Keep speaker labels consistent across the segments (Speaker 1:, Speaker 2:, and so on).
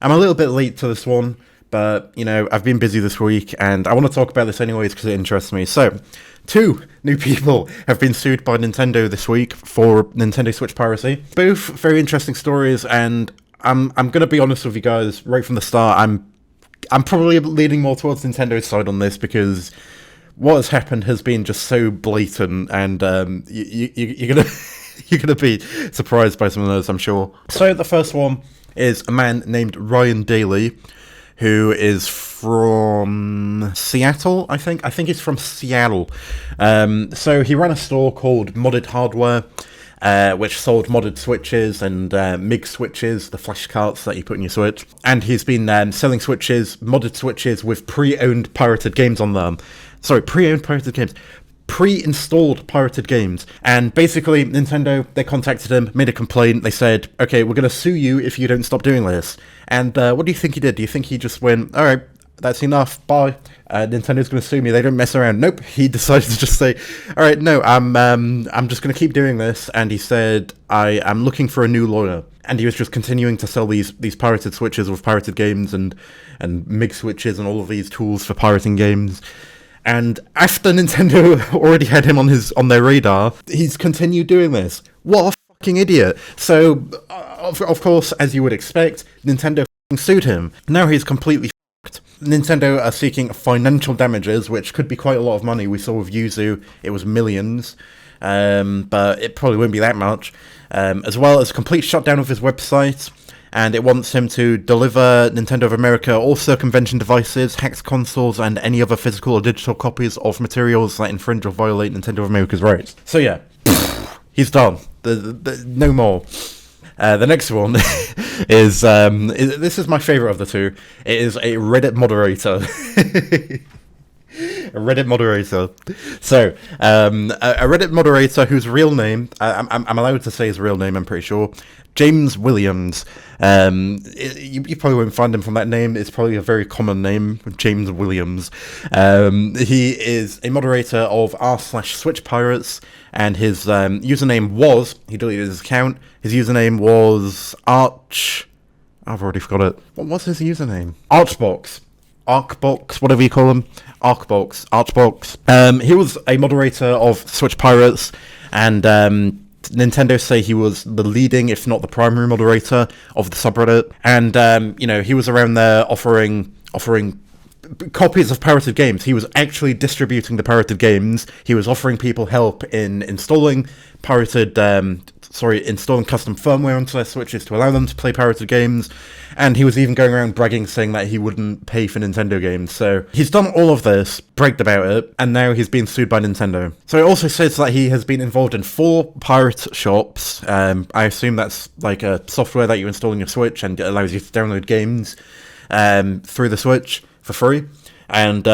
Speaker 1: I'm a little bit late to this one, but, I've been busy this week, and I want to talk about this anyways because it interests me. So, two new people have been sued by Nintendo this week for Nintendo Switch piracy. Both very interesting stories, and I'm going to be honest with you guys right from the start. I'm probably leaning more towards Nintendo's side on this because what has happened has been just so blatant, and you're gonna you're gonna be surprised by some of those, I'm sure. So the first one is a man named Ryan Daly, who is from Seattle, I think. I think he's from Seattle. So he ran a store called Modded Hardware, which sold modded switches and MIG switches, the flash carts that you put in your Switch. And he's been selling modded switches with pre-owned pirated games on them. Sorry, pre-owned pirated games. Pre-installed pirated games. And basically, Nintendo, they contacted him, made a complaint. They said, okay, we're going to sue you if you don't stop doing this. And what do you think he did? Do you think he just went, all right, that's enough, bye, Nintendo's going to sue me, they don't mess around? Nope, he decided to just say, all right, no, I'm just going to keep doing this. And he said, I am looking for a new lawyer. And he was just continuing to sell these pirated switches with pirated games and MIG switches and all of these tools for pirating games. And after Nintendo already had him on their radar, he's continued doing this. What a fucking idiot. So, of course, as you would expect, Nintendo sued him. Now he's completely fucked. Nintendo are seeking financial damages, which could be quite a lot of money. We saw with Yuzu, it was millions, but it probably won't be that much. As well as a complete shutdown of his website. And it wants him to deliver Nintendo of America all circumvention devices, hacked consoles, and any other physical or digital copies of materials that infringe or violate Nintendo of America's rights. So yeah, he's done. No more. The next one is this is my favourite of the two. It is a Reddit moderator. A Reddit moderator. So, a Reddit moderator whose real name, I'm allowed to say his real name, I'm pretty sure, James Williams. You probably won't find him from that name. It's probably a very common name, James Williams. He is a moderator of r/Switch Pirates, and his username was, he deleted his account, his username was I've already forgot it. What was his username? Arcbox, whatever you call him. Archbox. He was a moderator of Switch Pirates, and Nintendo say he was the leading, if not the primary moderator of the subreddit. And, he was around there offering copies of pirated games. He was actually distributing the pirated games. He was offering people help in installing installing custom firmware onto their Switches to allow them to play pirated games. And he was even going around bragging, saying that he wouldn't pay for Nintendo games. So he's done all of this, bragged about it, and now he's being sued by Nintendo. So it also says that he has been involved in 4 pirate shops. I assume that's like a software that you install on your Switch and it allows you to download games through the Switch for free. And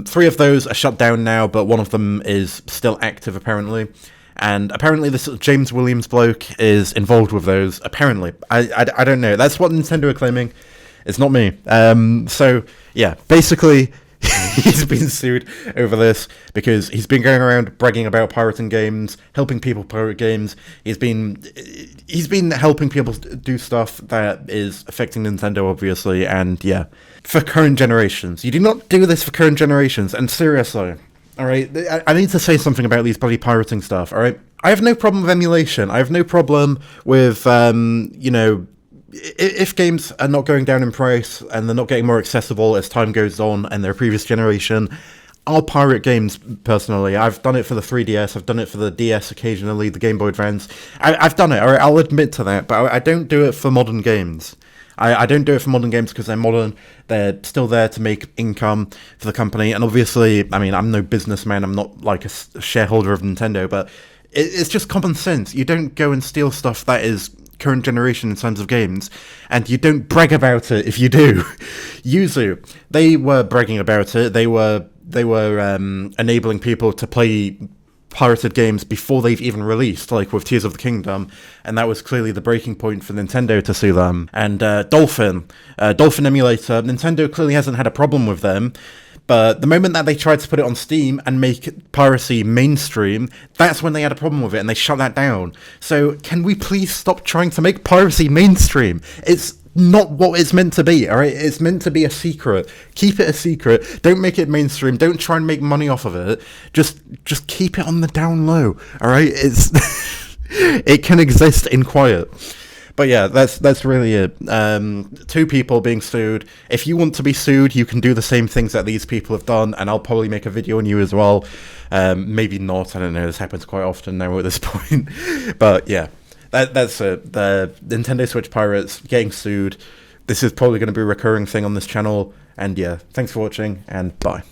Speaker 1: 3 of those are shut down now, but one of them is still active apparently. And apparently this James Williams bloke is involved with those. Apparently. I don't know. That's what Nintendo are claiming. It's not me. So, yeah. Basically, he's been sued over this because he's been going around bragging about pirating games, helping people pirate games. He's been helping people do stuff that is affecting Nintendo, obviously. And, yeah. For current generations. You do not do this for current generations. And seriously... Alright, I need to say something about these bloody pirating stuff, alright? I have no problem with emulation. I have no problem with, if games are not going down in price and they're not getting more accessible as time goes on and their previous generation, I'll pirate games, personally. I've done it for the 3DS, I've done it for the DS occasionally, the Game Boy Advance. I've done it, alright? I'll admit to that, but I don't do it for modern games. I don't do it for modern games because they're modern. They're still there to make income for the company. And obviously, I mean, I'm no businessman. I'm not like a shareholder of Nintendo, but it's just common sense. You don't go and steal stuff that is current generation in terms of games, and you don't brag about it if you do. Yuzu, they were bragging about it. They were enabling people to play pirated games before they've even released, like with Tears of the Kingdom, and that was clearly the breaking point for Nintendo to sue them. And Dolphin Emulator, Nintendo clearly hasn't had a problem with them, but the moment that they tried to put it on Steam and make piracy mainstream, that's when they had a problem with it, and they shut that down. So can we please stop trying to make piracy mainstream? It's not what it's meant to be, alright? It's meant to be a secret. Keep it a secret. Don't make it mainstream. Don't try and make money off of it. Just keep it on the down low, alright? It's it can exist in quiet. But yeah, that's really it. 2 people being sued. If you want to be sued, you can do the same things that these people have done, and I'll probably make a video on you as well. Maybe not, I don't know, this happens quite often now at this point. But yeah, that's it. The Nintendo Switch pirates getting sued. This is probably going to be a recurring thing on this channel. And yeah, thanks for watching, and bye.